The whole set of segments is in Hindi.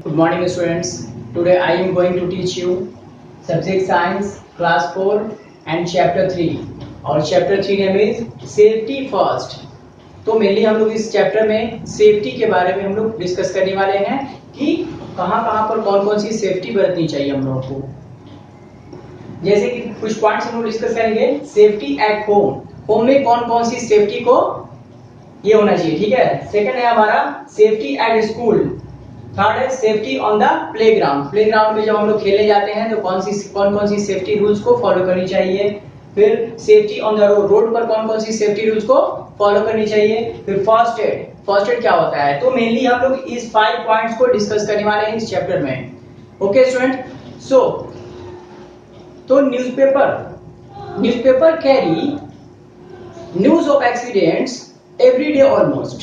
Good morning students. Today I am going to teach you subject science class 4 and chapter 3. और chapter 3 name is safety first. तो मेनली हम लोग इस चैप्टर में सेफ्टी के बारे में हम लोग डिस्कस करने वाले हैं कि कहाँ पर कौन कौन सी सेफ्टी बरतनी चाहिए हम लोगों को। जैसे कि कुछ पॉइंट्स हम लोग डिस्कस करेंगे। सेफ्टी एट होम, होम में कौन कौन सी सेफ्टी को ये होना चाहिए, ठीक है। सेकंड है हमारा सेफ्टी एट स्कूल। थर्ड है safety on the playground, playground में जब हम लोग खेलने जाते हैं तो कौन कौन सी सेफ्टी रूल्स को फॉलो करनी चाहिए। फिर safety on the road, road पर कौन कौन सी सेफ्टी रूल्स को फॉलो करनी चाहिए। फिर फर्स्ट एड, फर्स्ट एड क्या होता है। तो मेनली हम लोग इस 5 पॉइंट्स को डिस्कस करने वाले हैं इस चैप्टर में। ओके स्टूडेंट, सो तो newspaper carry news of accidents every day almost.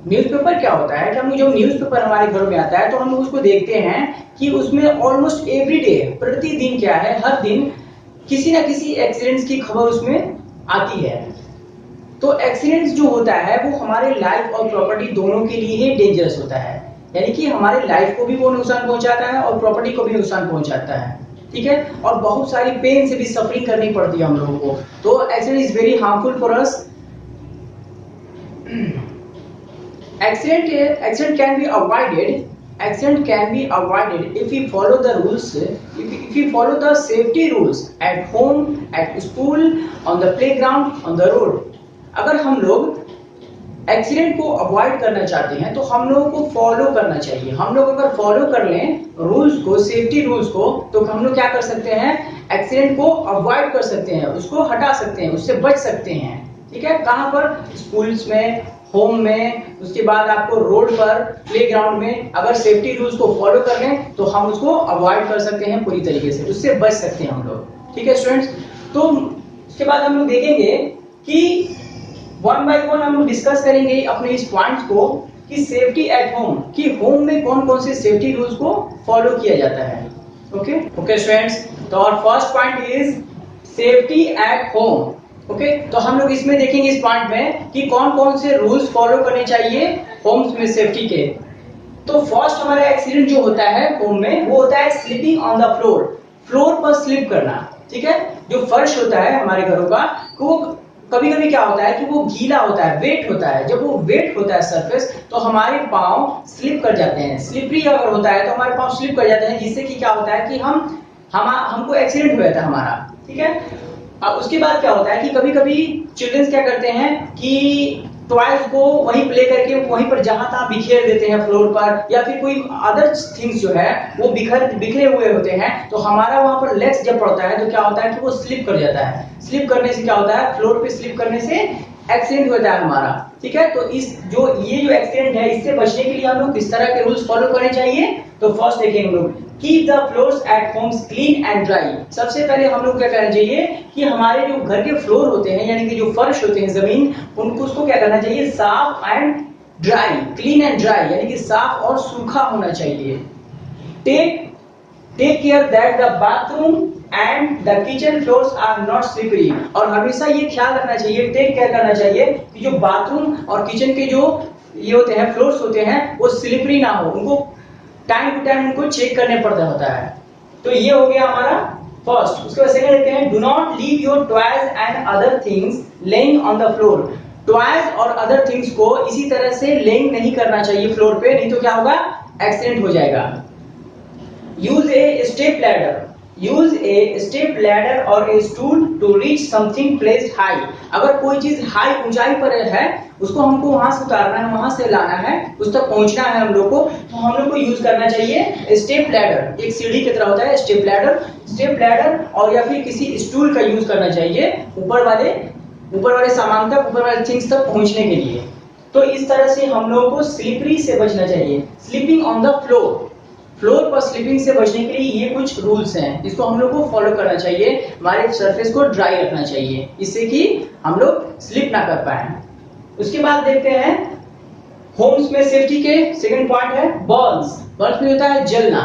Newspaper क्या होता है कि हम जब न्यूज़पेपर हमारे घरों में आता है तो हम उसको देखते हैं कि उसमें ऑलमोस्ट एवरी डे, प्रतिदिन क्या है, हर दिन किसी ना किसी एक्सीडेंट्स की खबर उसमें आती है। तो एक्सीडेंट्स जो होता है वो हमारे लाइफ और प्रॉपर्टी दोनों के लिए ही डेंजरस होता है, यानी कि हमारे लाइफ को भी वो नुकसान पहुंचाता है और प्रॉपर्टी को भी नुकसान पहुंचाता है, ठीक है। और बहुत सारी पेन से भी सफरिंग करनी पड़ती है हम लोगों को। तो accident is very harmful for us. Accident can be avoided if we follow the rules, if we follow the safety rules at home, at school, on the playground, on the road. अगर हम लोग एक्सीडेंट को अवॉइड करना चाहते हैं तो हम लोगों को फॉलो करना चाहिए। हम लोग अगर फॉलो कर लें रूल्स को, सेफ्टी रूल्स को, तो हम लोग क्या कर सकते हैं, एक्सीडेंट को अवॉइड कर सकते हैं, उसको हटा सकते हैं, उससे बच सकते हैं, ठीक है। कहाँ पर, स्कूल्स में, होम में, उसके बाद आपको रोड पर, प्लेग्राउंड में अगर सेफ्टी रूल्स को फॉलो कर लें तो हम उसको अवॉइड कर सकते हैं पूरी तरीके से, उससे बच सकते हैं हम लोग, ठीक है स्टूडेंट्स। तो उसके बाद हम लोग देखेंगे कि वन बाय वन हम लोग डिस्कस करेंगे अपने इस पॉइंट्स को कि सेफ्टी एट होम, कि होम में कौन कौन से सेफ्टी रूल्स को फॉलो किया जाता है। ओके स्टूडेंट्स, तो और first point is safety at home. Okay, तो हम लोग इसमें देखेंगे इस पॉइंट में कि कौन कौन से रूल्स फॉलो करने चाहिए होम्स में सेफ्टी के। तो फर्स्ट हमारा एक्सीडेंट जो होता है होम में वो होता है sleeping on the floor, floor पर स्लिप करना, ठीक है। जो फर्श होता है हमारे घरों का, वो कभी कभी क्या होता है कि वो गीला होता है, वेट होता है। जब वो वेट होता है सरफेस तो हमारे पांव स्लिप कर जाते हैं, स्लिपरी अगर होता है तो हमारे पांव स्लिप कर जाते हैं, जिससे कि क्या होता है कि हमको एक्सीडेंट हुआ था हमारा, ठीक है। अब उसके बाद क्या होता है कि कभी कभी चिल्ड्रंस क्या करते हैं कि टॉयज को वहीं प्ले करके वहीं पर जहां तहां बिखेर देते हैं फ्लोर पर, या फिर कोई अदर थिंग्स जो है वो बिखरे हुए होते हैं। तो हमारा वहां पर लेग्स जब पड़ता है तो क्या होता है कि वो स्लिप कर जाता है। स्लिप करने से क्या होता है, फ्लोर पे स्लिप करने से एक्सीडेंट होता है हमारा, ठीक है। तो ये जो एक्सीडेंट है इससे बचने के लिए हम लोग किस तरह के रूल्स फॉलो करने चाहिए। तो फर्स्ट देखेंगे हम लोग, keep the floors eight Holmes clean and dry. सबसे पहले हम लोग क्या करना चाहिए कि हमारे जो घर के फ्लोर होते हैं, यानी कि जो फर्श होते हैं, जमीन, उसको क्या करना चाहिए, साफ and dry, clean and dry, यानी कि साफ और सूखा होना चाहिए। Take care that the bathroom and the kitchen floors are not slippery. और हमेशा ये ख्याल रखना चाहिए, टेक केयर करना चाहिए कि जो बाथरूम और किचन के जो ये होते हैं फ्लोर्स होते हैं वो स्लिपरी ना हो, उनको टाइम टू टाइम उनको चेक करने पड़ता होता है। तो ये हो गया हमारा फर्स्ट। उसके बाद सेकंड देखते हैं, do not leave your toys and other things laying on the floor. Toys और अदर थिंग्स को इसी तरह से लेइंग नहीं करना चाहिए फ्लोर पे, नहीं तो क्या होगा, एक्सीडेंट हो जाएगा। Use a step ladder, use a step ladder or a stool to reach something placed high. अगर कोई चीज हाई ऊंचाई पर है उसको हमको वहां से उतारना है, वहां से लाना है, उस तक पहुंचना है हम लोग को, तो हम लोग को यूज करना चाहिए स्टेप लैडर। एक सीढ़ी की तरह होता है स्टेप लैडर, और या फिर किसी स्टूल का यूज करना चाहिए ऊपर वाले सामान तक, ऊपर वाले थिंग्स तक पहुंचने के लिए। तो इस तरह से हम लोगों को स्लिपरी से बचना चाहिए। स्लीपिंग ऑन द फ्लोर पर स्लीपिंग से बचने के लिए ये कुछ रूल्स हैं, इसको हम लोग को फॉलो करना चाहिए। हमारे सरफेस को ड्राई रखना चाहिए, इससे कि हम लोग स्लिप ना कर पाए। उसके बाद देखते हैं होम्स में सेफ्टी के सेकंड पॉइंट है बर्न्स। बर्न्स में होता है जलना।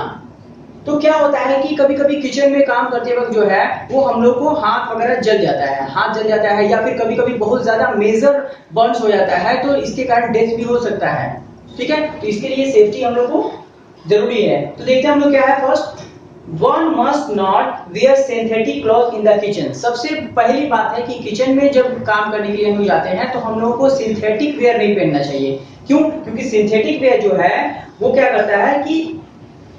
तो क्या होता है कि कभी कभी किचन में काम करते वक्त जो है वो हम लोग को हाथ वगैरह जल जाता है, हाथ जल जाता है, या फिर कभी कभी बहुत ज्यादा मेजर बर्न्स हो जाता है, तो इसके कारण डेथ भी हो सकता है। ठीक है, तो इसके लिए सेफ्टी हम लोग को जरूरी है। तो देखते हैं हम लोग क्या है। First, one must not wear synthetic cloth in the kitchen. सबसे पहली बात है कि किचन में जब काम करने के लिए हम जाते हैं तो हम लोगों को सिंथेटिक वेयर नहीं पहनना चाहिए। क्यों? क्योंकि सिंथेटिक वेयर जो है वो क्या करता है कि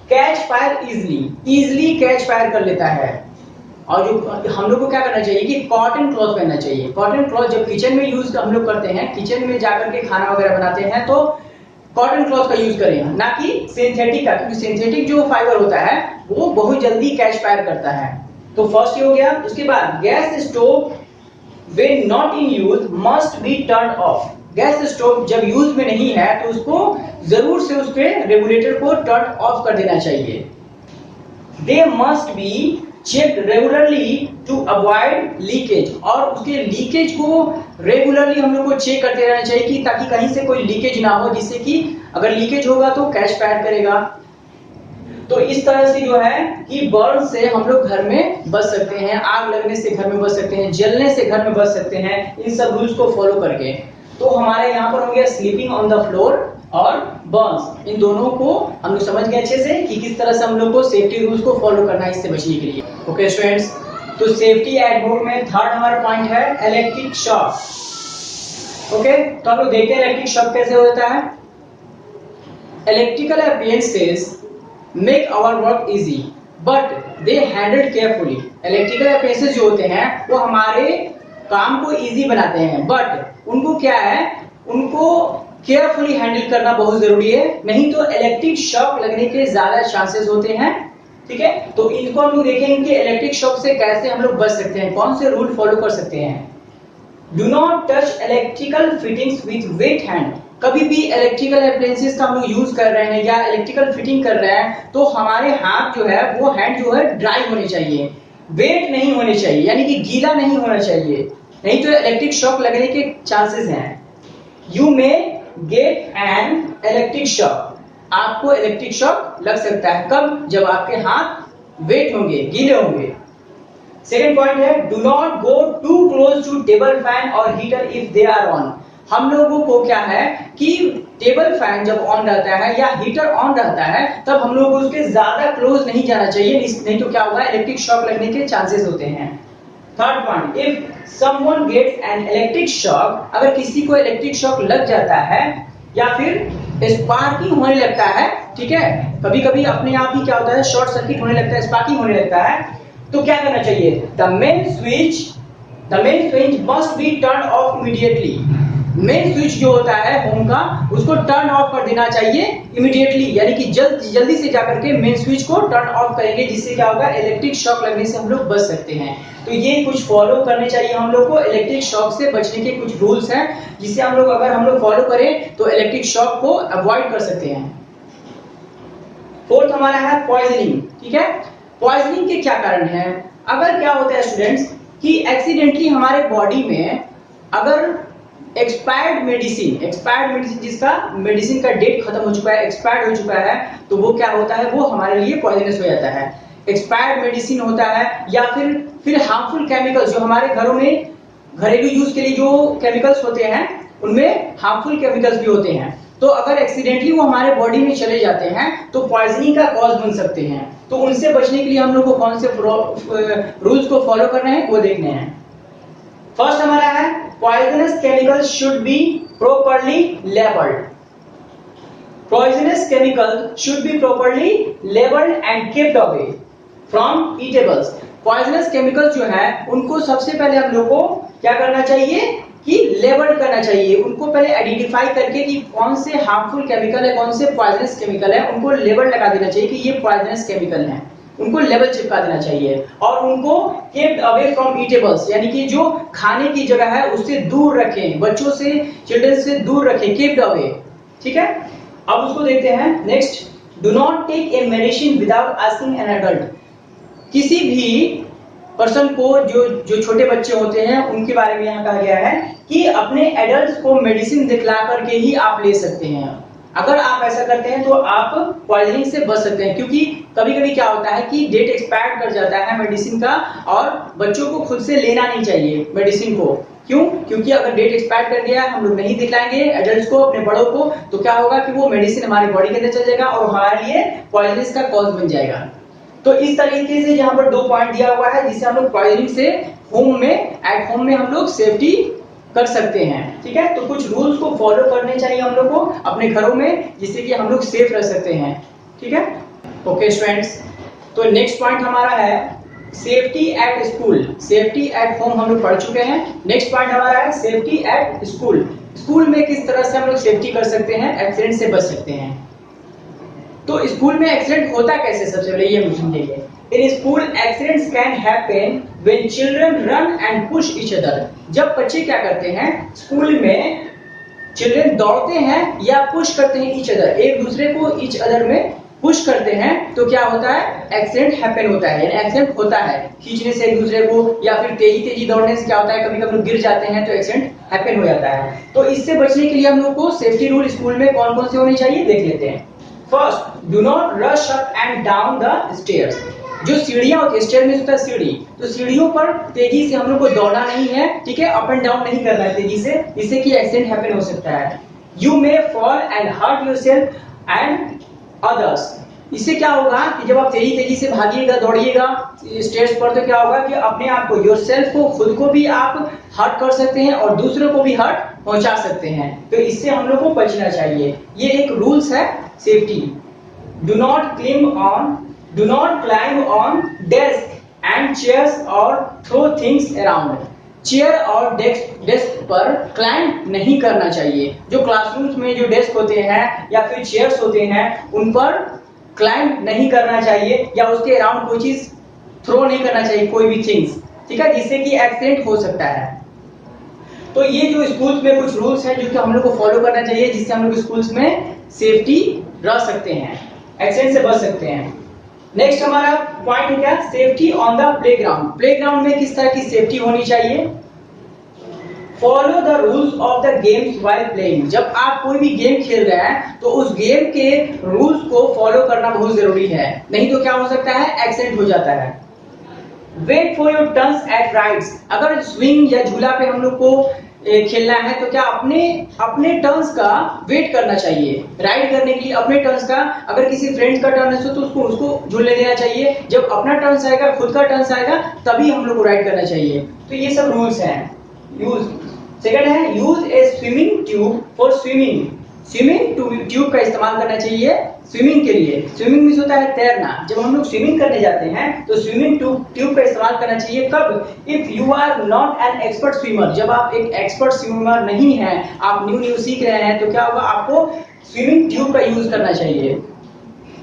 catch fire easily catch fire कर लेता है। और जो हम लोग को क्या करना चाहिए कि कॉटन क्लॉथ पहनना चाहिए। कॉटन क्लॉथ जब किचन में यूज हम लोग करते हैं, किचन में जाकर के खाना वगैरह बनाते हैं, तो कॉटन क्लॉथ का यूज करें, ना कि सिंथेटिक का, क्योंकि सिंथेटिक जो फाइबर होता है वो बहुत जल्दी कैच फायर करता है। तो फर्स्ट ये हो गया। उसके बाद gas stove when not in use must be turned off। Gas stove जब यूज में नहीं है तो उसको जरूर से उसके रेगुलेटर को टर्न ऑफ कर देना चाहिए। They must be checked regularly to avoid leakage. और उसके लीकेज को रेगुलरली हम लोग को चेक करते रहना चाहिए कि ताकि कहीं से कोई लीकेज ना हो, जिससे कि अगर लीकेज होगा तो कैश फायर करेगा। तो इस तरह से जो है कि बर्न से हम लोग घर में बच सकते हैं, आग लगने से घर में बच सकते हैं, जलने से घर में बच सकते हैं, इन सब रूल्स को फॉलो करके। तो हमारे यहाँ पर हो गया स्लीपिंग ऑन द फ्लोर और बर्न्स, इन दोनों को हम लोग समझ गए अच्छे से कि किस तरह से हम लोग को सेफ्टी रूल्स को फॉलो करना है इससे बचने के लिए। ओके स्टूडेंट्स, तो सेफ्टी एट होम में थर्ड हमारा पॉइंट है इलेक्ट्रिक शॉक। ओके, तो हम लोग देखते हैं इलेक्ट्रिक शॉक कैसे होता है। Electrical appliances make our work easy but they handled carefully। Electrical appliances जो होते हैं वो हमारे काम को इजी बनाते हैं, बट उनको क्या है, उनको केयरफुली हैंडल करना बहुत जरूरी है, नहीं तो इलेक्ट्रिक शॉक लगने के ज्यादा चांसेस होते हैं। ठीक है, तो इनको हम लोग देखेंगे कि इलेक्ट्रिक शॉक से कैसे हम लोग बच सकते हैं, कौन से रूल फॉलो कर सकते हैं। Do not touch electrical fittings with wait hand. कभी भी इलेक्ट्रिकल अप्लायंसेस का हम लोग यूज कर रहे हैं या इलेक्ट्रिकल फिटिंग कर रहे हैं तो हमारे हाथ जो है वो हैंड जो है ड्राई होने चाहिए, वेट नहीं होने चाहिए, यानी कि गीला नहीं होना चाहिए, नहीं तो इलेक्ट्रिक शॉक लगने के चांसेस हैं। You may get an electric shock. आपको इलेक्ट्रिक शॉक लग सकता है, कब? जब आपके हाथ वेट होंगे, गीले होंगे। सेकेंड पॉइंट है do not go too close to table fan or heater if they are on. हम लोगों को क्या है कि टेबल फैन जब ऑन रहता है या हीटर ऑन रहता है तब हम लोग उसके ज्यादा क्लोज नहीं जाना चाहिए, नहीं तो क्या होगा, इलेक्ट्रिक शॉक लगने के चांसेस होते हैं। Third point, if someone gets an electric shock, अगर किसी को इलेक्ट्रिक शॉक लग जाता है या फिर स्पार्किंग होने लगता है, ठीक है, कभी कभी अपने आप ही क्या होता है, शॉर्ट सर्किट होने लगता है, स्पार्किंग होने लगता है, तो क्या करना चाहिए, the main switch must be turn off immediately. Main switch जो होता है होम का उसको टर्न ऑफ कर देना चाहिए इमीडिएटली, यानी कि जल्दी से जाकर के मेन स्विच को टर्न ऑफ करेंगे, जिससे क्या होगा, इलेक्ट्रिक शॉक लगने से हम लोग बच सकते हैं। तो ये कुछ फॉलो करने चाहिए हम लोग को, इलेक्ट्रिक शॉक से बचने के कुछ रूल्स हैं जिसे हम लोग अगर हम लोग फॉलो करें तो इलेक्ट्रिक शॉक को अवॉइड कर सकते हैं। फोर्थ हमारा है पॉइजनिंग। ठीक है, पॉइजनिंग के क्या कारण है? अगर क्या होता है स्टूडेंट्स कि एक्सीडेंटली हमारे बॉडी में अगर एक्सपायर्ड मेडिसिन जिसका मेडिसिन का डेट खत्म हो चुका है, एक्सपायर्ड हो चुका है, तो वो क्या होता है, वो हमारे लिए पॉइजनस हो जाता है। एक्सपायर्ड मेडिसिन होता है या फिर हार्मफुल केमिकल्स, जो हमारे घरों में घरेलू यूज के लिए जो केमिकल्स होते हैं उनमें हार्मफुल केमिकल्स भी होते हैं, तो अगर एक्सीडेंटली वो हमारे बॉडी में चले जाते हैं तो पॉइजनिंग का कॉज बन सकते हैं। तो उनसे बचने के लिए हम लोग को कौन से रूल्स को फॉलो करना है वो देखने हैं। फर्स्ट हमारा है poisonous chemicals should be properly labeled। Poisonous chemicals should be properly labeled and kept away from eatables। Poisonous chemicals जो है उनको सबसे पहले हम लोग को क्या करना चाहिए कि लेबल करना चाहिए, उनको पहले आइडेंटिफाई करके कि कौन से हार्मफुल केमिकल है, कौन से पॉइजनस केमिकल है, उनको लेबल लगा देना चाहिए कि ये पॉइजनस केमिकल है, उनको लेबल चिपका देना चाहिए और उनको केप्ट अवे फ्रॉम ईटेबल्स, यानी कि जो खाने की जगह है उससे दूर रखें, बच्चों से, चिल्ड्रन से दूर रखें, केप्ट अवे। ठीक है, अब उसको देखते हैं next. Do not take a medicine without asking an adult. किसी भी पर्सन को जो छोटे बच्चे होते हैं उनके बारे में यहाँ कहा गया है कि अपने एडल्ट को मेडिसिन दिखला करके ही आप ले सकते हैं। अगर आप ऐसा करते हैं तो आप पॉइजनिंग से बच सकते हैं, क्योंकि कभी कभी क्या होता है कि डेट एक्सपायर कर जाता है मेडिसिन का, और बच्चों को खुद से लेना नहीं चाहिए मेडिसिन को। क्यों? क्योंकि अगर डेट एक्सपायर कर गया, हम लोग नहीं दिखलाएंगे एडल्ट्स को, अपने बड़ों को, तो क्या होगा कि वो मेडिसिन हमारी बॉडी के अंदर चल जाएगा और हमारे लिए पॉइजनिंग का कॉज बन जाएगा। तो इस तरीके से यहाँ पर 2 पॉइंट दिया हुआ है जिससे हम लोग पॉइजनिंग से एट होम में हम लोग सेफ्टी कर सकते हैं। ठीक है, तो कुछ रूल्स को फॉलो करने चाहिए हम लोग को अपने घरों में, जिससे कि हम लोग सेफ रह सकते हैं। ठीक है, ओके स्टूडेंट्स, तो नेक्स्ट पॉइंट हमारा है safety at school. Safety at home हम लोग पढ़ चुके हैं। नेक्स्ट पॉइंट हमारा है सेफ्टी एट स्कूल। स्कूल में किस तरह से हम लोग सेफ्टी कर सकते हैं, एक्सीडेंट से बच सकते हैं। तो स्कूल में एक्सीडेंट होता कैसे, सबसे पहले ये समझेंगे। In school accidents can happen when children run and push each other. जब बच्चे क्या करते हैं स्कूल में, चिल्ड्रन दौड़ते हैं या पुश करते हैं ईच अदर, एक दूसरे को ईच अदर में पुश करते हैं, तो क्या होता है, एक्सीडेंट हैपन होता है, यानी एक्सीडेंट होता है। खींचने से एक दूसरे को या फिर तेजी तेजी दौड़ने से क्या होता है, कभी कभी लोग गिर जाते हैं तो एक्सीडेंट हैपन हो जाता है। तो इससे बचने के लिए हम लोग को सेफ्टी रूल स्कूल में कौन कौन से होने चाहिए देख लेते हैं। First, do not rush up and down the stairs. जो सीढ़ियां होती है, स्टेयर में होता है सीढ़ी, तो सीढ़ियों पर तेजी से हम लोग को दौड़ना नहीं है। ठीक है, अप एंड डाउन नहीं करना है तेजी से, इससे कि एक्सीडेंट हैपन हो सकता है। You may fall and hurt yourself and others. इससे क्या होगा कि जब आप तेजी तेजी से भागिएगा, दौड़िएगा स्टेयर्स पर, तो क्या होगा कि अपने आप को, योरसेल्फ को, खुद को भी आप हर्ट कर सकते हैं और दूसरों को भी हर्ट पहुंचा सकते हैं। तो इससे हम लोग को बचना चाहिए। ये एक रूल्स है safety. Do not climb on desk and chairs और थ्रो थिंग्स अराउंड। चेयर और डेस्क पर क्लाइंब नहीं करना चाहिए। जो क्लासरूम्स में जो डेस्क होते हैं या फिर चेयर्स होते हैं, उन पर क्लाइंब नहीं करना चाहिए, या उसके अराउंड कोई चीज थ्रो नहीं करना चाहिए, कोई भी थिंग्स। ठीक है, जिससे कि एक्सीडेंट हो सकता है। तो ये जो स्कूल्स में कुछ रूल्स हैं जो कि हम लोग को फॉलो करना चाहिए, जिससे हम लोग स्कूल्स में सेफ्टी रह सकते हैं, एक्सीडेंट से बच सकते हैं। नेक्स्ट हमारा पॉइंट है क्या, safety on the playground. Playground में किस तरह की सेफ्टी होनी चाहिए। Follow the rules of the games while playing. जब आप कोई भी गेम खेल रहे हैं तो उस गेम के रूल्स को फॉलो करना बहुत जरूरी है, नहीं तो क्या हो सकता है, एक्सीडेंट हो जाता है। Wait for your turns at rides. अगर स्विंग या झूला पे हम लोग को खेलना है तो क्या अपने टर्न्स का वेट करना चाहिए। राइड करने के लिए अपने टर्न्स का, अगर किसी फ्रेंड का टर्न है तो उसको झूले देना चाहिए। जब अपना टर्न आएगा, खुद का टर्न आएगा, तभी हम लोग को राइड करना चाहिए। तो ये सब रूल्स हैं। यूज सेकंड है, use A swimming tube for swimming. Swimming tube का इस्तेमाल करना चाहिए स्विमिंग के लिए। स्विमिंग मींस होता है तैरना। जब हम लोग स्विमिंग करने जाते हैं तो स्विमिंग ट्यूब का इस्तेमाल करना चाहिए। कब? If you are not an expert swimmer. जब आप एक एक्सपर्ट स्विमर नहीं हैं, आप न्यू सीख रहे हैं, तो क्या होगा, आपको स्विमिंग ट्यूब का यूज करना चाहिए।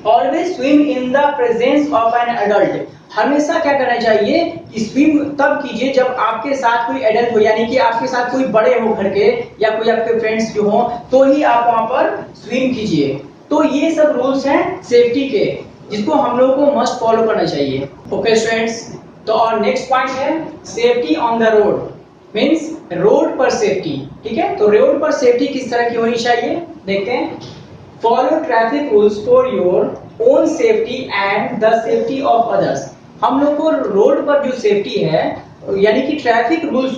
Always swim in the presence of an adult. हमेशा क्या करना चाहिए कि स्विम तब कीजिए जब आपके साथ कोई एडल्ट हो, यानी कि आपके साथ कोई बड़े हो घर के, या कोई आपके फ्रेंड्स जो हो, तो ही आप वहां पर स्विम कीजिए। तो ये सब रूल्स हैं सेफ्टी के, जिसको हम लोगों को मस्ट फॉलो करना चाहिए। ओके स्टूडेंट्स, तो और नेक्स्ट पॉइंट है safety on the road, means road पर सेफ्टी। ठीक है, तो रोड पर सेफ्टी किस तरह की होनी चाहिए देखते हैं। Follow traffic rules for your own safety and the safety of others. हम लोग को रोड पर जो सेफ्टी है, यानी कि ट्रैफिक रूल्स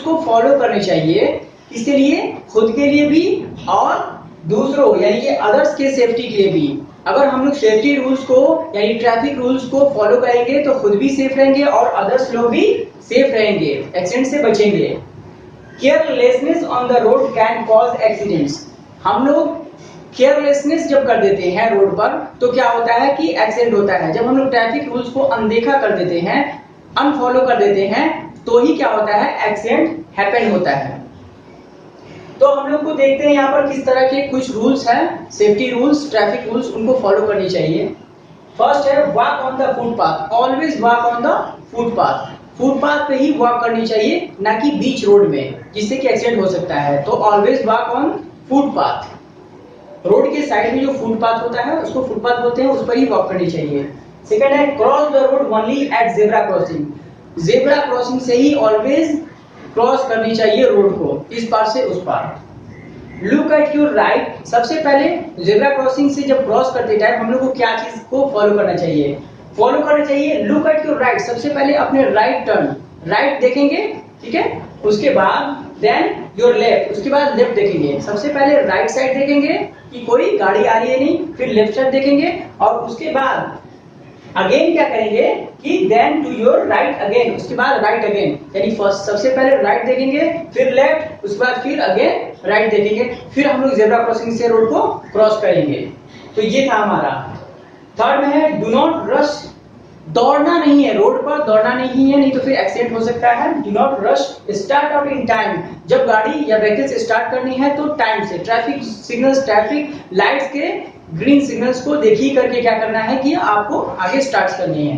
को फॉलो करने चाहिए। इसके लिए खुद के लिए भी और दूसरों यानी कि अदर्स के सेफ्टी के लिए भी। अगर हम लोग सेफ्टी रूल्स को यानी ट्रैफिक रूल्स को फॉलो करेंगे तो खुद भी सेफ रहेंगे और अदर्स लोग भी सेफ रहेंगे, एक्सीडेंट से बचेंगे। Carelessness on the road can cause accidents. हम लोग केयरलेसनेस जब कर देते हैं रोड पर तो क्या होता है कि एक्सीडेंट होता है। जब हम लोग ट्रैफिक रूल्स को अनदेखा कर देते हैं, अनफॉलो कर देते हैं, तो ही क्या होता है, एक्सीडेंट हैपन होता है। तो हम लोग को देखते हैं यहाँ पर किस तरह के कुछ रूल्स हैं, सेफ्टी रूल्स, ट्रैफिक रूल्स, उनको फॉलो करनी चाहिए। फर्स्ट है walk on the footpath. Always walk on the footpath. Footpath पे ही वॉक करनी चाहिए, ना कि बीच रोड में, जिससे कि एक्सीडेंट हो सकता है। तो always walk on footpath. Road के साइड में जो फुटपाथ होता है उसको फुटपाथ बोलते हैं, उस पर ही वॉक करनी चाहिए। सेकंड है cross the road only at zebra crossing. Zebra crossing से ही ऑलवेज क्रॉस करनी चाहिए रोड को, इस पार से उस पार। Look at your right. सबसे पहले जेब्रा क्रॉसिंग से जब क्रॉस करते टाइम हम लोग को क्या चीज को फॉलो करना चाहिए, फॉलो करना चाहिए लुक एट योर राइट। सबसे पहले अपने राइट टर्न, राइट देखेंगे, ठीक है, उसके बाद देन योर लेफ्ट, उसके बाद लेफ्ट देखेंगे। सबसे पहले राइट साइड देखेंगे कि कोई गाड़ी आ रही है नहीं, फिर लेफ्ट साइड देखेंगे और उसके बाद अगेन क्या करेंगे कि then to your right again, उसके बाद राइट अगेन, यानी फर्स्ट सबसे पहले राइट देखेंगे, फिर लेफ्ट, उसके बाद फिर अगेन राइट देखेंगे, फिर हम लोग जेब्रा क्रॉसिंग से रोड को क्रॉस करेंगे। तो ये था हमारा। थर्ड में है डू नॉट रश। दौड़ना नहीं है, रोड पर दौड़ना नहीं है, नहीं तो फिर एक्सीडेंट हो सकता है। Do not rush, start out in time. जब गाड़ी या व्हीकल से स्टार्ट करनी है तो टाइम से, ट्रैफिक सिग्नल्स, ट्रैफिक लाइट्स के ग्रीन सिग्नल्स को देखी करके क्या करना है कि आपको आगे स्टार्ट करनी है।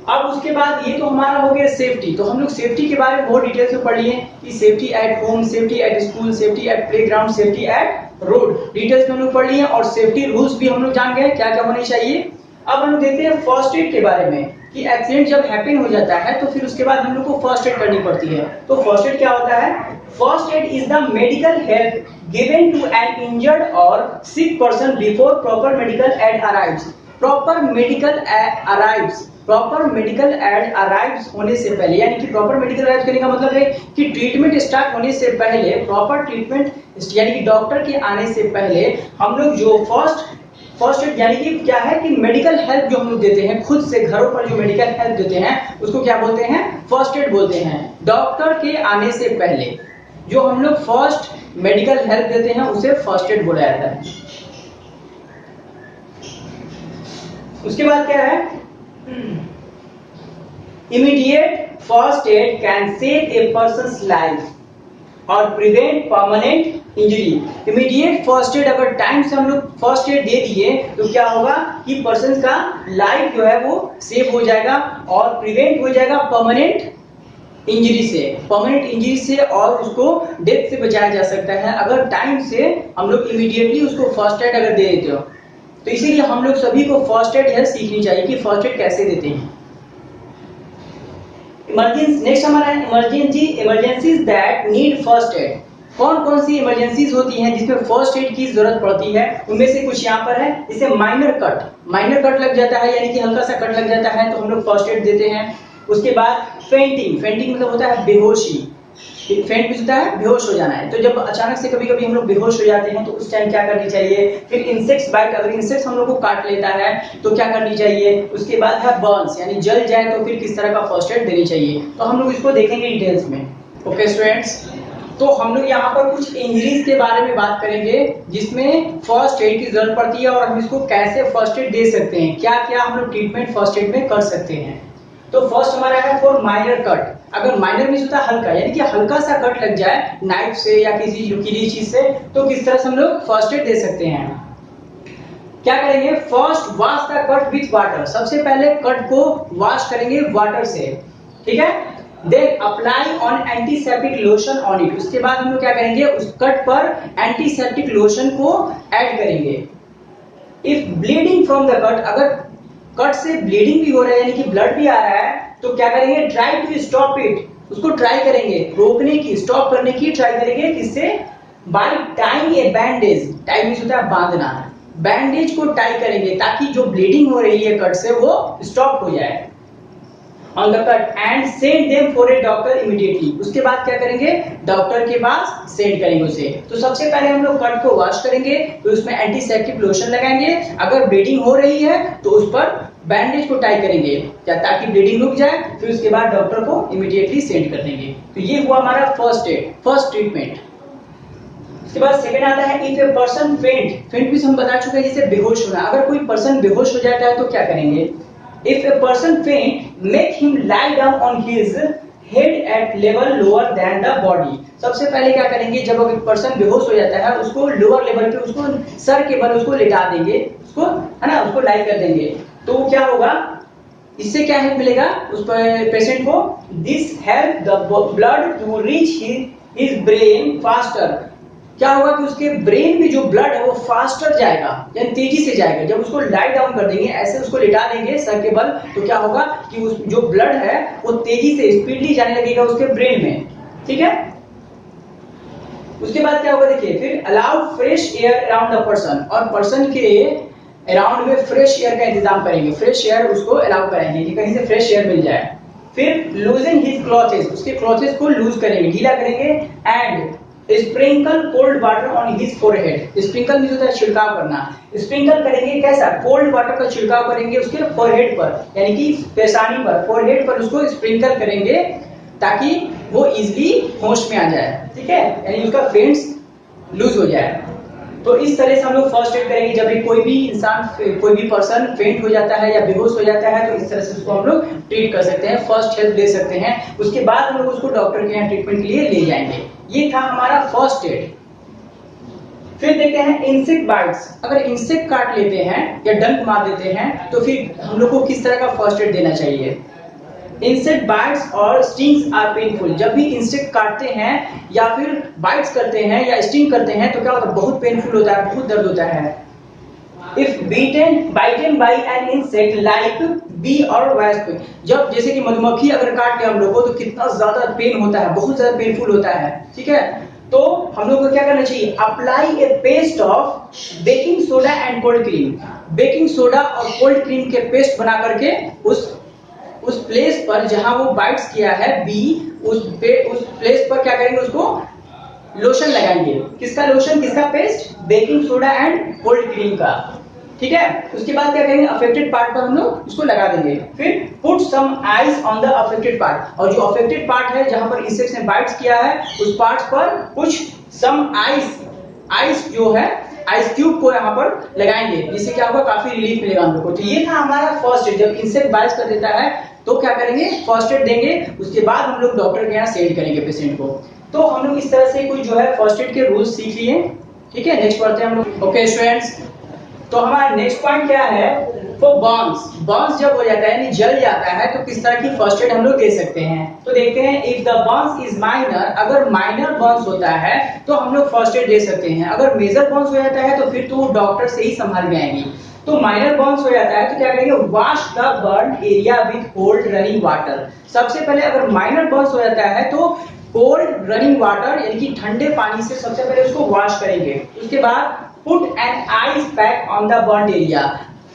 अब उसके बाद ये तो हमारा हो गया सेफ्टी। तो हम लोग सेफ्टी के बारे में बहुत डिटेल से पढ़ लिए कि safety at home, safety at school, safety eight playground, safety eight road, details में हम लोग पढ़ लिए और सेफ्टी रूल्स भी हम लोग जान गए क्या क्या होने चाहिए। अब हम लोग देखते हैं फर्स्ट एड के बारे में कि एक्सीडेंट जब हैपन हो जाता है तो फिर उसके बाद हम लोग को फर्स्ट एड करनी पड़ती है। तो फर्स्ट एड क्या होता है? First aid is the medical help given to an injured or sick person before proper medical aid arrives. Proper medical arrives, proper medical aid arrives होने से पहले, यानी कि प्रॉपर मेडिकल अराइव्स करने का मतलब है कि ट्रीटमेंट स्टार्ट होने से पहले, प्रॉपर ट्रीटमेंट यानी कि डॉक्टर के आने से पहले हम लोग जो फर्स्ट एड यानी कि क्या है कि मेडिकल हेल्प जो हम लोग देते हैं खुद से घरों पर, जो मेडिकल हेल्प देते हैं उसको क्या बोलते हैं? फर्स्ट एड बोलते हैं। डॉक्टर के आने से पहले जो हम लोग फर्स्ट मेडिकल हेल्प देते हैं उसे फर्स्ट एड बोला जाता है। उसके बाद क्या है? Immediate first aid can save a person's life और prevent permanent injury. Immediate first aid अगर टाइम से हम लोग फर्स्ट एड दे दिए तो क्या होगा कि पर्सन का लाइफ जो है वो सेव हो जाएगा और प्रिवेंट हो जाएगा परमानेंट इंजरी से, परमानेंट इंजरी से, और उसको डेथ से बचाया जा सकता है अगर टाइम से हम लोग इमीडिएटली उसको फर्स्ट एड अगर दे देते हो। तो इसीलिए हम लोग सभी को फर्स्ट एड यह सीखनी चाहिए कि फर्स्ट एड कैसे देते हैं। इमरजेंसी, नेक्स्ट हमारा है emergencies that need first aid. कौन कौन सी इमरजेंसीज होती हैं जिसमें फर्स्ट एड की जरूरत पड़ती है? उनमें से कुछ यहाँ पर है। जैसे माइनर कट लग जाता है, यानी कि हल्का सा कट लग जाता है तो हम लोग फर्स्ट एड देते हैं। उसके बाद फेंटिंग मतलब होता है बेहोशी, फेंट भी होता है बेहोश हो जाना है। तो जब अचानक से कभी कभी हम लोग बेहोश हो जाते हैं तो उस टाइम क्या करनी चाहिए? फिर इंसेक्ट्स बाइट, अगर इंसेक्ट्स हम लोग को काट लेता है तो क्या करनी चाहिए? उसके बाद है बर्न्स, यानी जल जाए तो फिर किस तरह का फर्स्ट एड देनी चाहिए। तो हम लोग इसको देखेंगे डिटेल्स में। ओके स्टूडेंट्स, तो हम लोग यहाँ पर कुछ इंजरीज के बारे में बात करेंगे जिसमें फर्स्ट एड की जरूरत पड़ती है और हम इसको कैसे फर्स्ट एड दे सकते हैं, क्या क्या हम लोग ट्रीटमेंट फर्स्ट एड में कर सकते हैं। तो फर्स्ट हमारा है फॉर माइनर कट। अगर माइनर मींस होता है हल्का, यानी कि हल्का सा कट लग जाए नाइफ से या किसी नुकीली चीज से, तो किस तरह से हम लोग फर्स्ट एड दे सकते हैं। क्या करेंगे? First wash the cut with water. सबसे पहले कट को वॉश करेंगे वाटर से, ठीक है। Then apply on antiseptic lotion on it. उसके बाद हम लोग क्या करेंगे? उस कट पर एंटीसेप्टिक लोशन को ऐड करेंगे। If bleeding from the cut, अगर कट से ब्लीडिंग भी हो रहा है यानी कि ब्लड भी आ रहा है तो क्या करेंगे? Try to stop it. उसको ट्राई करेंगे रोकने की, स्टॉप करने की ट्राई करेंगे। किससे? By tying a bandage. Tie means होता है बांधना। बैंडेज को टाई करेंगे ताकि जो ब्लीडिंग हो रही है कट से वो स्टॉप हो जाए on the cut and send them for a doctor immediately. उसके बाद क्या करेंगे? डॉक्टर के पास सेंड करेंगे उसे। तो सबसे पहले हम लोग कट को वॉश करेंगे, तो उसमें एंटीसेप्टिक लोशन लगाएंगे। अगर ब्लीडिंग हो रही है तो उस पर बैंडेज को टाई करेंगे ताकि ब्लीडिंग रुक जाए। फिर उसके बाद डॉक्टर को इमीडिएटली सेंड कर देंगे। तो ये हुआ हमारा फर्स्ट एड, फर्स्ट ट्रीटमेंट। उसके बाद सेकंड आता है इफ ए पर्सन फेंट भी हम बता चुके हैं, जैसे बेहोश होना। अगर कोई पर्सन बेहोश हो जाता है तो क्या करेंगे? If a person faint, make him lie down on his head at level lower than the body. सबसे पहले क्या करेंगे? जब एक पर्सन बेहोश हो जाता है उसको लोअर लेवल पे, उसको सर के बल उसको लेटा देंगे, उसको है ना, उसको लाई कर देंगे। तो क्या होगा? इससे क्या हेल्प मिलेगा उस पेशेंट को? This help the blood to reach his brain faster. क्या होगा कि उसके ब्रेन में जो ब्लड है वो फास्टर जाएगा, यानी तेजी से जाएगा। जब उसको लाई डाउन कर देंगे, ऐसे उसको लेटा देंगे सर के बल, तो क्या होगा कि उस जो ब्लड है वो तेजी से स्पीडली जाने लगेगा उसके ब्रेन में, ठीक है। उसके बाद क्या होगा? के फिर allow fresh air around the person, और पर्सन के अराउंड में फ्रेश एयर का इंतजाम करेंगे, फ्रेश एयर उसको अलाउ करेंगे कि कहीं से फ्रेश एयर मिल जाए। फिर लूजिंग हिज क्लॉथेस, उसके क्लॉथेस को लूज करेंगे, ढीला करेंगे। And sprinkle cold water on his forehead, sprinkle में होता है छिड़काव करना, स्प्रिंकल करेंगे कैसा, कोल्ड वाटर का छिड़काव करेंगे उसके फोरहेड पर, यानी कि पेशानी पर, फोरहेड पर उसको स्प्रिंकल करेंगे ताकि वो इजीली होश में आ जाए, ठीक है, यानी उसका फेंट्स लूज हो जाए। तो इस तरह से हम लोग फर्स्ट एड करेंगे। जब भी कोई भी इंसान, कोई भी पर्सन फेंट हो जाता है या बेहोश हो जाता है तो इस तरह से उसको हम लोग ट्रीट कर सकते हैं, फर्स्ट हेल्प दे सकते हैं। उसके बाद हम लोग उसको डॉक्टर के यहाँ ट्रीटमेंट के लिए ले जाएंगे। ये था हमारा फर्स्ट एड। फिर देखते हैं इंसेक्ट बाइट्स। अगर इंसेक्ट काट लेते हैं या डंक मार देते हैं तो फिर हम लोग को किस तरह का फर्स्ट एड देना चाहिए। इंसेक्ट बाइट्स और स्टिंग्स आर पेनफुल। जब भी इंसेक्ट काटते हैं या फिर बाइट्स करते हैं या स्टिंग करते हैं तो क्या होता है, बहुत पेनफुल होता है, बहुत दर्द होता है। If bitten by an insect like bee or wasp, जब जैसे कि मधुमक्खी अगर काट ले हम लोग को तो कितना ज्यादा पेन होता है, बहुत ज्यादा पेनफुल होता है, ठीक है। तो हम लोग को क्या करना चाहिए, apply A paste of baking soda and cold cream. Baking soda और कोल्ड क्रीम के पेस्ट बना करके उस प्लेस पर जहां वो बाइट्स किया है बी, उस प्लेस पर क्या करेंगे, उसको लोशन लगाएंगे। किसका लोशन, किसका paste, baking soda and cold cream का, ठीक है। उसके बाद क्या करेंगे, अफेक्टेड पार्ट पर हम लोग उसको लगा देंगे। फिर put some ice on the affected part, और जो अफेक्टेड पार्ट है जहां पर इंसेक्ट ने बाइट्स किया है उस पार्ट पर कुछ सम आइस जो है आइस क्यूब को यहाँ पर लगाएंगे, जिससे क्या होगा, काफी रिलीफ मिलेगा हम लोग को। तो ये था हमारा फर्स्ट एड। जब इंसेक्ट बाइट कर देता है तो क्या करेंगे, फर्स्ट एड देंगे। उसके बाद हम लोग डॉक्टर के यहाँ सेंड करेंगे पेशेंट को। तो हम लोग इस तरह से कुछ जो है फर्स्ट एड के रूल्स सीख लिए, ठीक है। नेक्स्ट पढ़ते हैं हम लोग। ओके स्टूडेंट्स, तो हमारा नेक्स्ट पॉइंट क्या है, वो बर्न्स जब हो जाता है यानी जल जाता है तो किस तरह की फर्स्ट एड हम लोग दे सकते हैं। तो देखते हैं, if the Burns is minor, अगर माइनर बर्न्स होता है तो हम लोग फर्स्ट एड दे सकते हैं। अगर मेजर बर्न्स हो जाता है तो फिर तो डॉक्टर से ही संभाल जाएंगी। तो माइनर बर्न्स हो जाता है तो क्या करेंगे, wash the burn area with cold running water. सबसे पहले अगर माइनर बर्न्स हो जाता है तो कोल्ड रनिंग वाटर यानी कि ठंडे पानी से सबसे पहले उसको वॉश करेंगे। उसके बाद put an ice pack on the burn area,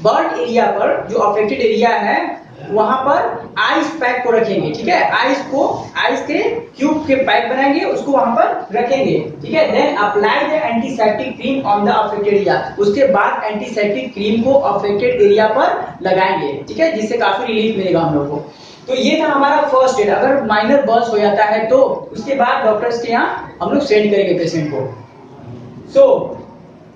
burn area पर जो अफेक्टेड एरिया है वहां पर आइस पैक को रखेंगे, ठीक है। आइस के क्यूब के पैक बनाएंगे, उसको वहां पर रखेंगे, ठीक है। Then apply the antiseptic cream on the affected area, उसके बाद एंटीसेप्टिक क्रीम को अफेक्टेड एरिया पर लगाएंगे, ठीक है, जिससे काफी रिलीफ मिलेगा हम लोग को। तो ये था हमारा फर्स्ट एड। अगर माइनर बर्न्स हो जाता है तो उसके बाद डॉक्टर्स के यहाँ हम लोग सेंड करेंगे पेशेंट को। सो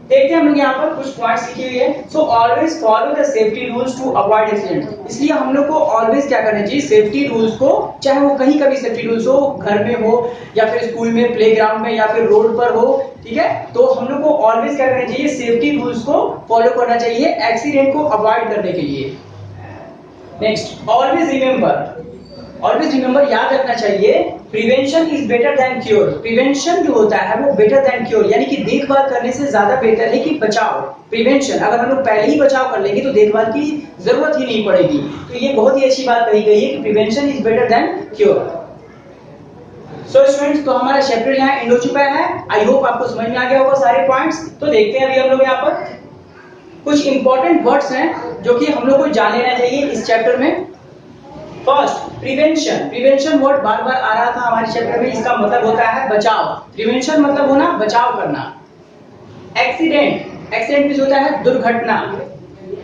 देखते हैं हम लोग यहाँ पर कुछ पॉइंट सीखी हुई है। So always follow the safety rules to avoid accident. इसलिए हम लोग को ऑलवेज क्या करना चाहिए, सेफ्टी रूल्स को, चाहे वो कहीं का भी सेफ्टी रूल्स हो, घर में हो या फिर स्कूल में, प्लेग्राउंड में या फिर रोड पर हो, ठीक है। तो हम लोग को ऑलवेज क्या करना चाहिए, सेफ्टी रूल्स को फॉलो करना चाहिए एक्सीडेंट को अवॉइड करने के लिए। नेक्स्ट, ऑलवेज रिमेंबर, याद रखना चाहिए, prevention is better than cure. Prevention जो होता है वो बेटर देन क्योर, यानी कि देखभाल करने से ज्यादा बेहतर है कि बचाव। प्रिवेंशन, अगर हम लोग पहले ही बचाव कर लेंगे तो देखभाल की जरूरत ही नहीं पड़ेगी। तो ये बहुत ही अच्छी बात कही गई है कि prevention is better than cure. So students, तो हमारा चैप्टर यहाँ एंड हो चुका है। आई होप आपको समझ में आ गया होगा सारे पॉइंट्स। तो देखते हैं अभी हम लोग यहाँ पर कुछ इंपॉर्टेंट वर्ड्स हैं जो कि हम लोग को जान लेना चाहिए इस चैप्टर में। फर्स्ट, प्रिवेंशन वर्ड बार बार आ रहा था हमारे चैप्टर में, इसका मतलब होता है बचाव। प्रिवेंशन मतलब होना बचाव करना। एक्सीडेंट मींस होता है दुर्घटना।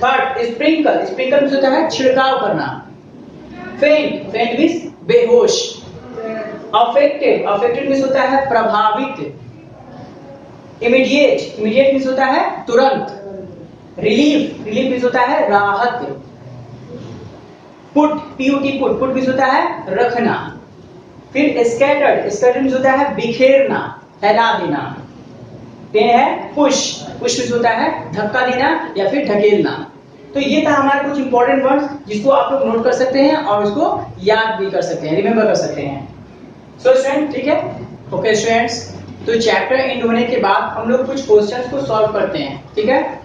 थर्ड, स्प्रिंकल मींस होता है छिड़काव करना। फेंट मींस बेहोश। अफेक्टेड मींस होता है प्रभावित। इमीडिएट मींस होता है तुरंत। रिलीफ मींस होता है राहत। पुट मींस होता है रखना। फिर स्कैटर्ड मींस होता है बिखेरना, फैला देना। फिर है पुश मींस होता है धक्का देना या फिर ढकेलना। तो ये था हमारे कुछ इंपॉर्टेंट वर्ड्स जिसको आप लोग नोट कर सकते हैं और उसको याद भी कर सकते हैं, रिमेंबर कर सकते हैं। सो स्टूडेंट, ठीक है। ओके स्टूडेंट्स, तो चैप्टर एंड होने के बाद हम लोग कुछ क्वेश्चंस को सॉल्व करते हैं, ठीक है।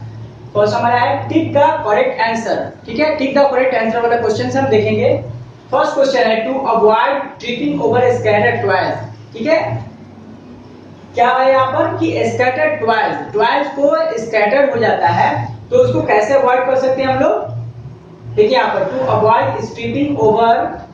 फर्स्ट हमारा है टिक द करेक्ट आंसर, ठीक है। टिक द करेक्ट आंसर वाला क्वेश्चन हम देखेंगे। फर्स्ट क्वेश्चन है to avoid tripping over scattered toys, ठीक है। क्या है यहाँ पर कि स्कैटर ट्वाइस, ट्वाइस को स्कैटर हो जाता है, तो उसको कैसे अवॉइड कर सकते हैं हम लोग? देखिए यहाँ पर to avoid tripping over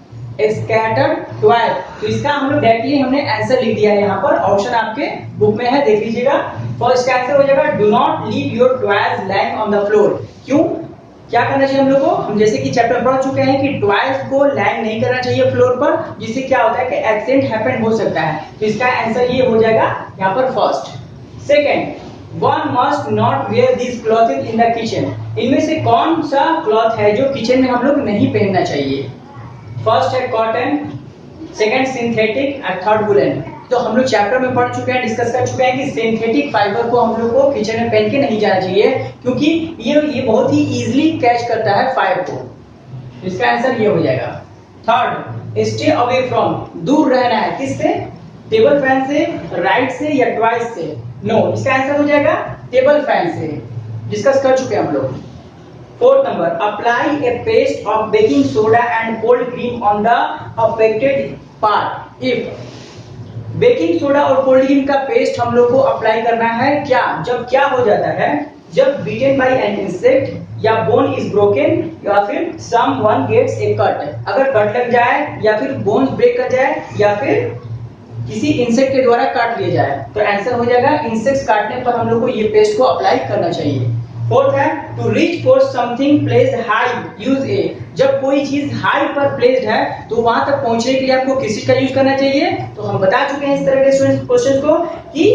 scattered toys, तो इसका हम लोग डायरेक्टली हमने आंसर लिख दिया है यहाँ पर, ऑप्शन आपके बुक में है, देख लीजिएगा। फर्स्ट आंसर हो जाएगा do not leave your twice lying on the floor. क्यों, क्या करना चाहिए हम लोग को? हम जैसे कि चैप्टर पढ़ चुके हैं कि ट्वाइस को लैंड नहीं करना चाहिए फ्लोर पर, जिससे क्या होता है कि एक्सीडेंट हैपन हो सकता है। तो इसका आंसर ये हो जाएगा यहाँ पर first. Second, one must not wear this cloth in the kitchen. इनमें से कौन सा क्लॉथ है जो किचन में हम लोग नहीं पहनना चाहिए? फर्स्ट है कॉटन, सेकंड सिंथेटिक और थर्ड वुलन। तो हम लोग चैप्टर में पढ़ चुके हैं, डिस्कस कर चुके हैं कि सिंथेटिक फाइबर को हम लोग को किचन में पहन के नहीं जाना चाहिए, क्योंकि ये बहुत ही इजीली कैच करता है फायर को। इसका आंसर ये हो जाएगा। थर्ड, स्टे अवे फ्रॉम, दूर रहना है किससे? टेबल फैन से, राइट से या ट्वाइस से? नो, इसका आंसर हो जाएगा टेबल फैन से, डिस्कस कर चुके हैं हम लोग। Fourth number, apply A paste of baking soda and cold cream on the affected part if. Baking soda और कोल्ड क्रीम का पेस्ट हम लोग को अप्लाई करना है क्या? जब क्या हो जाता है, जब बीटन बाय एन इंसेक्ट या बोन इज ब्रोकन या फिर समवन गेट्स ए कट, अगर कट लग जाए या फिर बोन्स ब्रेक कर जाए या फिर किसी इंसेक्ट के द्वारा काट लिया जाए, तो आंसर हो जाएगा इंसेक्ट्स काटने पर हम लोग को ये पेस्ट को अप्लाई करना चाहिए। फोर्थ है to reach for something placed high use a, जब कोई चीज हाई पर प्लेस्ड है तो वहां तक पहुंचने के लिए आपको किस चीज का यूज करना चाहिए? तो हम बता चुके हैं इस तरह के स्टूडेंट क्वेश्चन को कि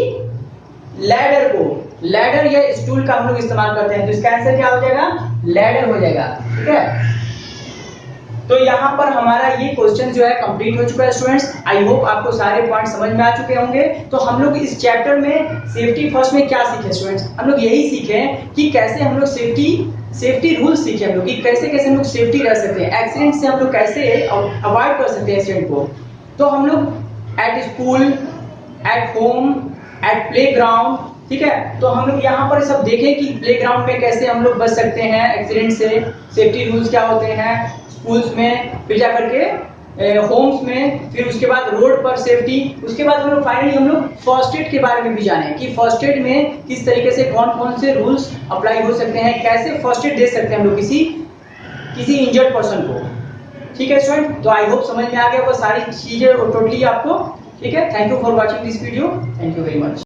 लैडर को, लैडर या स्टूल का हम लोग इस्तेमाल करते हैं, तो इसका आंसर क्या हो जाएगा? लैडर हो जाएगा। ठीक है, तो यहाँ पर हमारा ये क्वेश्चन जो है कंप्लीट हो चुका है स्टूडेंट्स। आई होप आपको सारे पॉइंट समझ में आ चुके होंगे। तो हम लोग इस चैप्टर में सेफ्टी फर्स्ट में क्या सीखे स्टूडेंट्स? हम लोग यही सीखे कि कैसे हम लोग सेफ्टी रूल्स सीखे हम लोग कि कैसे कैसे हम लोग सेफ्टी रह सकते हैं, एक्सीडेंट से हम लोग कैसे अवॉइड कर सकते हैं एक्सीडेंट को। तो हम लोग at school, at home, at playground, ठीक है, तो हम लोग यहाँ पर सब देखें कि प्लेग्राउंड में कैसे हम लोग बच सकते हैं एक्सीडेंट से, सेफ्टी रूल्स क्या होते हैं, स्कूल्स में, फिर जा करके होम्स में, फिर उसके बाद रोड पर सेफ्टी, उसके बाद हम लोग फाइनली हम लोग फर्स्ट एड के बारे में भी जाने कि फर्स्ट एड में किस तरीके से कौन कौन से रूल्स अप्लाई हो सकते हैं, कैसे फर्स्ट एड दे सकते हैं हम लोग किसी इंजर्ड पर्सन को। ठीक है स्टूडेंट, तो आई होप समझ में आ गया वो सारी चीजें टोटली आपको। ठीक है, thank you for watching this video, thank you very much.